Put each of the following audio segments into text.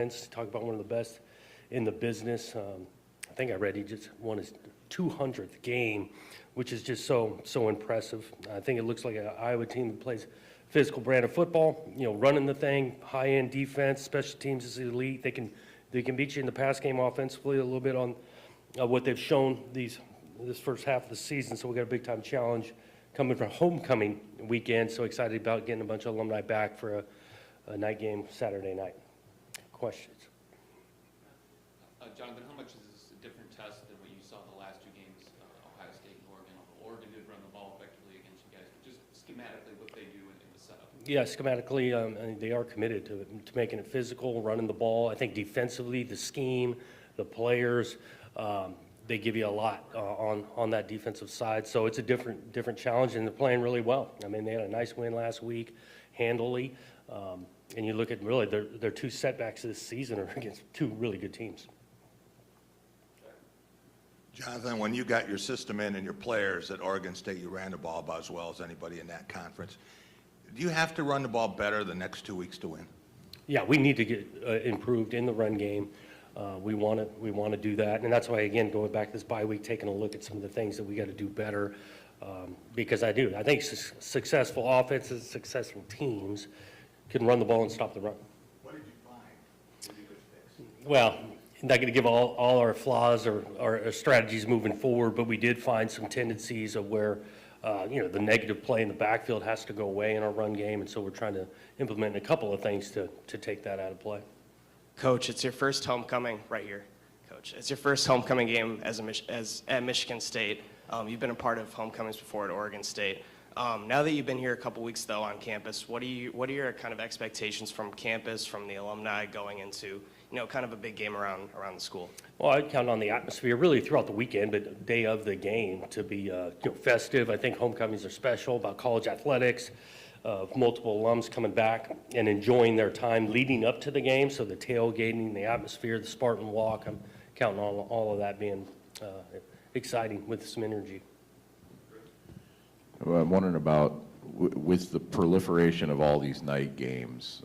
Talk about one of the best in the business. I think I read he just won his 200th game, which is just so impressive. I think it looks like an Iowa team that plays physical brand of football, running the thing, high-end defense, special teams is elite. They can beat you in the pass game offensively a little bit on what they've shown this first half of the season. So we got a big-time challenge coming from homecoming weekend. So excited about getting a bunch of alumni back for a night game Saturday night. Questions? Jonathan, how much is this a different test than what you saw the last two games, Ohio State and Oregon? Oregon did run the ball effectively against you guys, but just schematically what they do in the setup. Yeah, schematically, they are committed to making it physical, running the ball. I think defensively, the scheme, the players, they give you a lot on that defensive side. So it's a different challenge, and they're playing really well. I mean, they had a nice win last week, handily. And you look at really their two setbacks this season are against two really good teams. Jonathan, when you got your system in and your players at Oregon State, you ran the ball about as well as anybody in that conference. Do you have to run the ball better the next 2 weeks to win? Yeah, we need to get improved in the run game. We want to do that, and that's why, again, going back this bye week, taking a look at some of the things that we got to do better. Because I think successful offenses, successful teams can run the ball and stop the run. What did you find? What did you fix? Well, I'm not going to give all our flaws or our strategies moving forward, but we did find some tendencies of where, the negative play in the backfield has to go away in our run game, and so we're trying to implement a couple of things to take that out of play. Coach, it's your first homecoming right here. Coach, it's your first homecoming game at Michigan State. You've been a part of homecomings before at Oregon State. Now that you've been here a couple weeks though on campus, what are your kind of expectations from campus, from the alumni going into kind of a big game around the school? Well, I'd count on the atmosphere really throughout the weekend, but day of the game to be festive. I think homecomings are special about college athletics, multiple alums coming back and enjoying their time leading up to the game. So the tailgating, the atmosphere, the Spartan walk, I'm counting on all of that being exciting with some energy. I'm wondering about, with the proliferation of all these night games,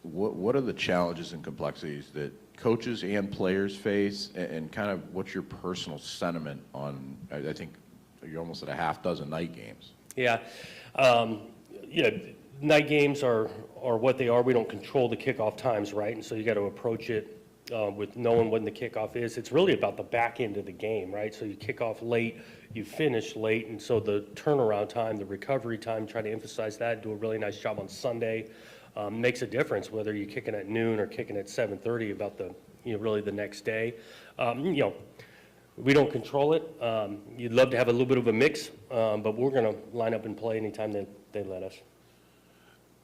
what are the challenges and complexities that coaches and players face, and kind of what's your personal sentiment on, I think you're almost at a half dozen night games. Yeah. Night games are what they are. We don't control the kickoff times, right? And so you got to approach it with knowing when the kickoff is. It's really about the back end of the game, right? So you kick off late, you finish late, and so the turnaround time, the recovery time, try to emphasize that, do a really nice job on Sunday. Makes a difference whether you're kicking at noon or kicking at 7:30 about the, really the next day. We don't control it. You'd love to have a little bit of a mix, but we're going to line up and play anytime they let us.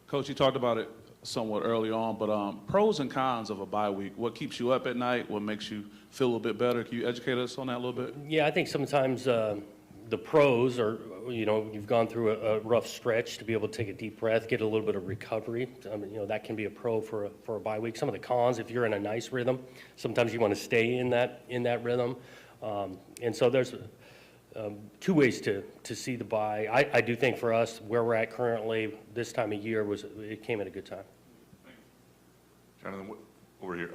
Coach, you talked about it somewhat early on, but pros and cons of a bye week. What keeps you up at night? What makes you feel a little bit better? Can you educate us on that a little bit? Yeah, I think sometimes the pros are, you've gone through a rough stretch to be able to take a deep breath, get a little bit of recovery. That can be a pro for a bye week. Some of the cons, if you're in a nice rhythm, sometimes you want to stay in that rhythm. And so there's two ways to see the bye. I do think for us, where we're at currently, this time of year, it came at a good time. Jonathan, over here,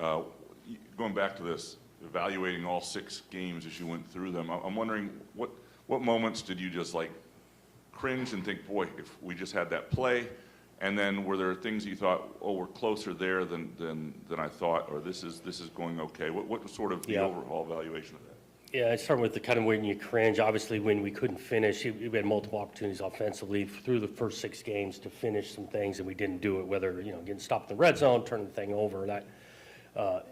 going back to this, evaluating all 6 games as you went through them, I'm wondering what moments did you just like cringe and think, boy, if we just had that play? And then were there things you thought, oh, we're closer there than I thought, or this is going okay? What was sort of the overall evaluation of that? Yeah, I start with the kind of when you cringe. Obviously, when we couldn't finish, we had multiple opportunities offensively through the first 6 games to finish some things, and we didn't do it, whether, getting stopped in the red zone, turning the thing over. That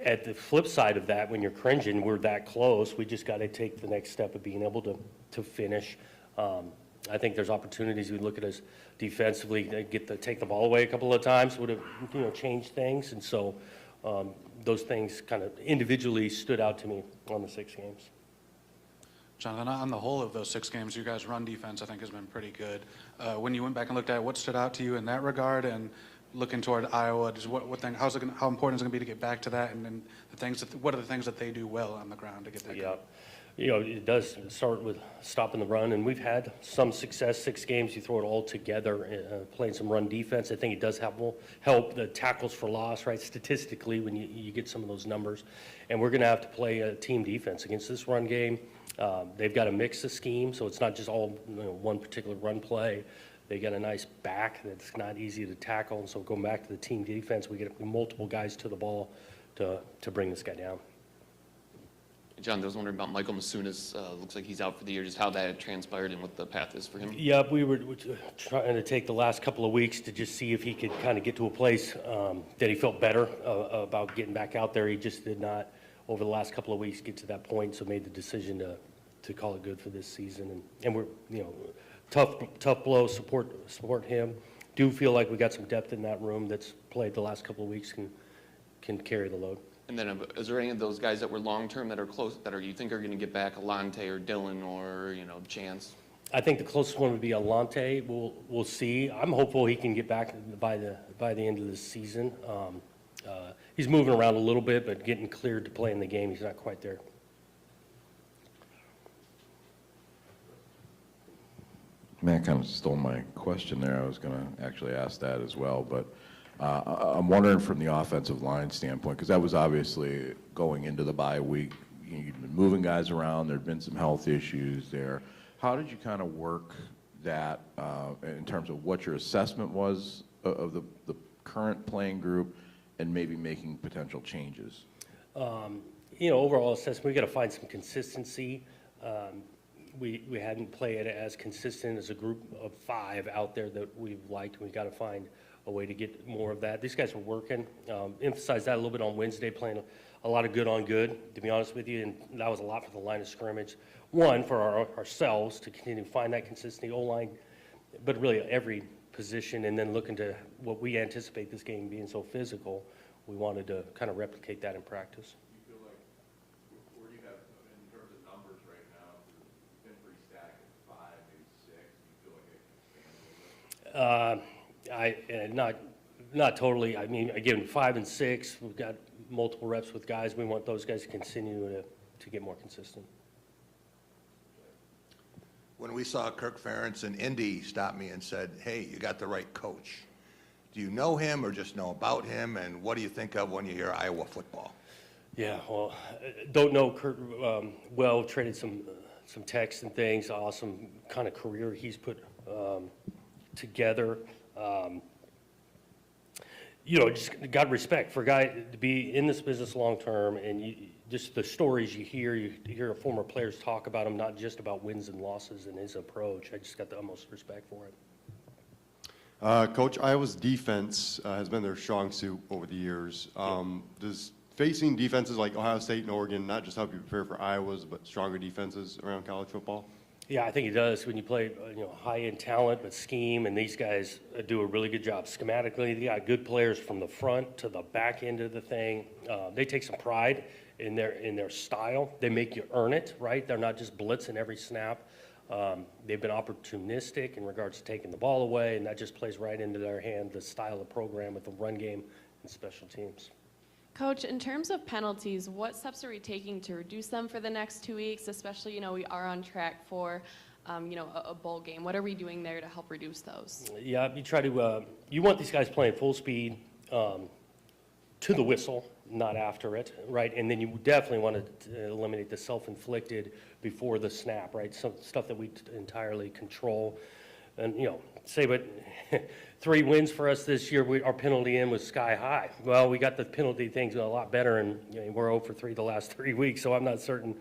at the flip side of that, when you're cringing, we're that close. We just got to take the next step of being able to finish. I think there's opportunities. We look at us defensively, take the ball away a couple of times would have changed things, and so those things kind of individually stood out to me on the 6 games. Jonathan, on the whole of those 6 games, you guys' run defense, I think, has been pretty good. When you went back and looked at it, what stood out to you in that regard? And looking toward Iowa, how important is it going to be to get back to that? And then what are the things that they do well on the ground to get that going? It does start with stopping the run, and we've had some success. 6 games, you throw it all together, playing some run defense. I think it does help the tackles for loss, right, statistically, when you get some of those numbers. And we're going to have to play a team defense against this run game. They've got a mix of schemes, so it's not just all one particular run play. They got a nice back that's not easy to tackle, and so going back to the team defense, we get multiple guys to the ball to bring this guy down. John, I was wondering about Michael Masunas. Looks like he's out for the year. Just how that transpired and what the path is for him. Yeah, we were trying to take the last couple of weeks to just see if he could kind of get to a place that he felt better about getting back out there. He just did not, over the last couple of weeks, get to that point, so made the decision to call it good for this season. And we're, tough blow, support him. Do feel like we got some depth in that room that's played the last couple of weeks, can carry the load. And then, is there any of those guys that were long-term that are close, that you think are going to get back, Alante or Dylan or, Chance? I think the closest one would be Alante. We'll see. I'm hopeful he can get back by the end of the season. He's moving around a little bit, but getting cleared to play in the game, he's not quite there. Matt kind of stole my question there. I was going to actually ask that as well, but I'm wondering from the offensive line standpoint, because that was obviously going into the bye week. You'd been moving guys around. There'd been some health issues there. How did you kind of work that in terms of what your assessment was of the current playing group and maybe making potential changes? Overall assessment, we got to find some consistency. We hadn't played as consistent as a group of 5 out there that we've liked. We got to find a way to get more of that. These guys were working. Emphasized that a little bit on Wednesday, playing a lot of good on good, to be honest with you, and that was a lot for the line of scrimmage. One, for ourselves to continue to find that consistency, O-line, but really every position, and then looking to what we anticipate this game being so physical, we wanted to kind of replicate that in practice. You feel like, where do you have, in terms of numbers right now, it's been pretty stacked at 5, maybe 6, do you feel like it can expand a little bit? Not totally. I mean, again, 5 and 6, we've got multiple reps with guys. We want those guys to continue to get more consistent. When we saw Kirk Ferentz in Indy stop me and said, hey, you got the right coach. Do you know him or just know about him? And what do you think of when you hear Iowa football? Yeah, well, don't know Kurt well. Traded some texts and things. Awesome kind of career he's put together. Just got respect for a guy to be in this business long term, and just the stories you hear former players talk about him, not just about wins and losses and his approach. I just got the utmost respect for it. Coach, Iowa's defense has been their strong suit over the years. Does facing defenses like Ohio State and Oregon not just help you prepare for Iowa's, but stronger defenses around college football? Yeah, I think it does. When you play, high-end talent, but scheme, and these guys do a really good job schematically. They got good players from the front to the back end of the thing. They take some pride in their style. They make you earn it, right? They're not just blitzing every snap. They've been opportunistic in regards to taking the ball away, and that just plays right into their hand, the style of program with the run game and special teams. Coach, in terms of penalties, what steps are we taking to reduce them for the next 2 weeks? Especially, we are on track for, a bowl game. What are we doing there to help reduce those? Yeah, you try to, you want these guys playing full speed to the whistle, not after it, right? And then you definitely want to eliminate the self-inflicted before the snap, right? Some stuff that we entirely control. And, say what 3 wins for us this year, our penalty in was sky high. Well, we got the penalty things a lot better, and we're 0 for 3 the last 3 weeks, so I'm not certain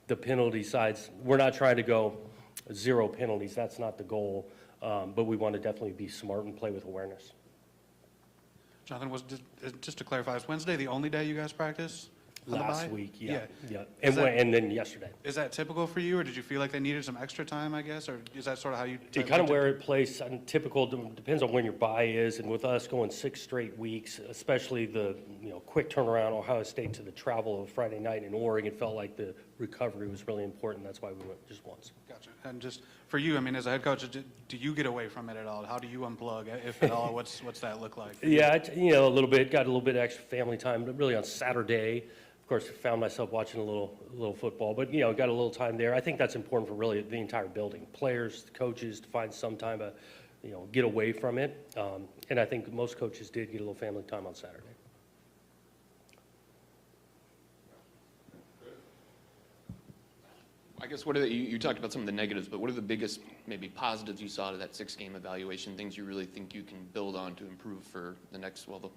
the penalty sides. We're not trying to go 0 penalties. That's not the goal, but we want to definitely be smart and play with awareness. Jonathan, just to clarify, is Wednesday the only day you guys practice? Last week, yeah. And then yesterday. Is that typical for you, or did you feel like they needed some extra time, I guess, or is that sort of how you? It kind of where it plays, typical, depends on when your bye is, and with us going 6 straight weeks, especially the quick turnaround, Ohio State to the travel of Friday night in Oregon, it felt like the recovery was really important. That's why we went just once. Gotcha. And just for you, as a head coach, do you get away from it at all? How do you unplug, if at all? What's that look like? Yeah, a little bit. Got a little bit extra family time, but really on Saturday. Of course, found myself watching a little football, but, got a little time there. I think that's important for really the entire building, players, coaches, to find some time to, get away from it. And I think most coaches did get a little family time on Saturday. I guess what are you talked about some of the negatives, but what are the biggest maybe positives you saw to that 6-game evaluation, things you really think you can build on to improve for the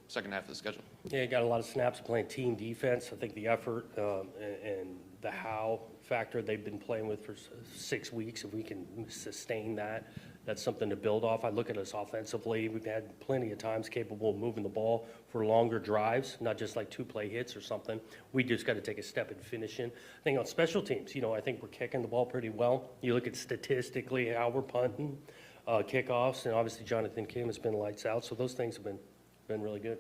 second half of the schedule? Yeah, you got a lot of snaps playing team defense. I think the effort and the how factor they've been playing with for 6 weeks, if we can sustain that, that's something to build off. I look at us offensively. We've had plenty of times capable of moving the ball for longer drives, not just like 2-play hits or something. We just got to take a step in finishing. I think on special teams, I think we're kicking the ball pretty well. You look at statistically how we're punting, kickoffs, and obviously Jonathan Kim has been lights out. So those things have been really good.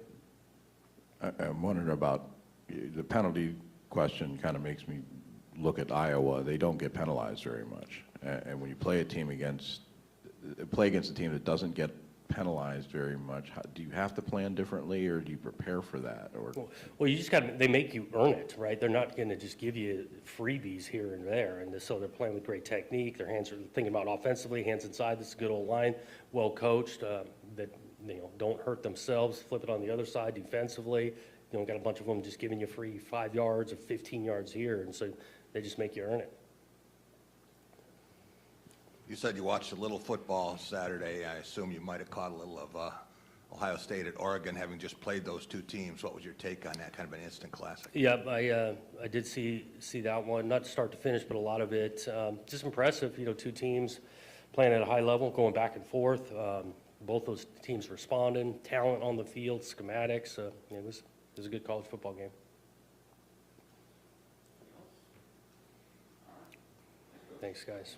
I'm wondering about the penalty question. Kind of makes me look at Iowa. They don't get penalized very much, and when you play against a team that doesn't get penalized very much, do you have to plan differently, or do you prepare for that? Or well, you just they make you earn it, right? They're not going to just give you freebies here and there, and so they're playing with great technique. Their hands are thinking about offensively, hands inside. This is a good old line, well coached. That don't hurt themselves. Flip it on the other side defensively. Got a bunch of them just giving you free 5 yards or 15 yards here, and so they just make you earn it. You said you watched a little football Saturday. I assume you might have caught a little of Ohio State at Oregon, having just played those two teams. What was your take on that? Kind of an instant classic. Yeah, I did see that one, not start to finish, but a lot of it. Just impressive, two teams playing at a high level, going back and forth. Both those teams responding, talent on the field, schematics. It was a good college football game. Thanks, guys.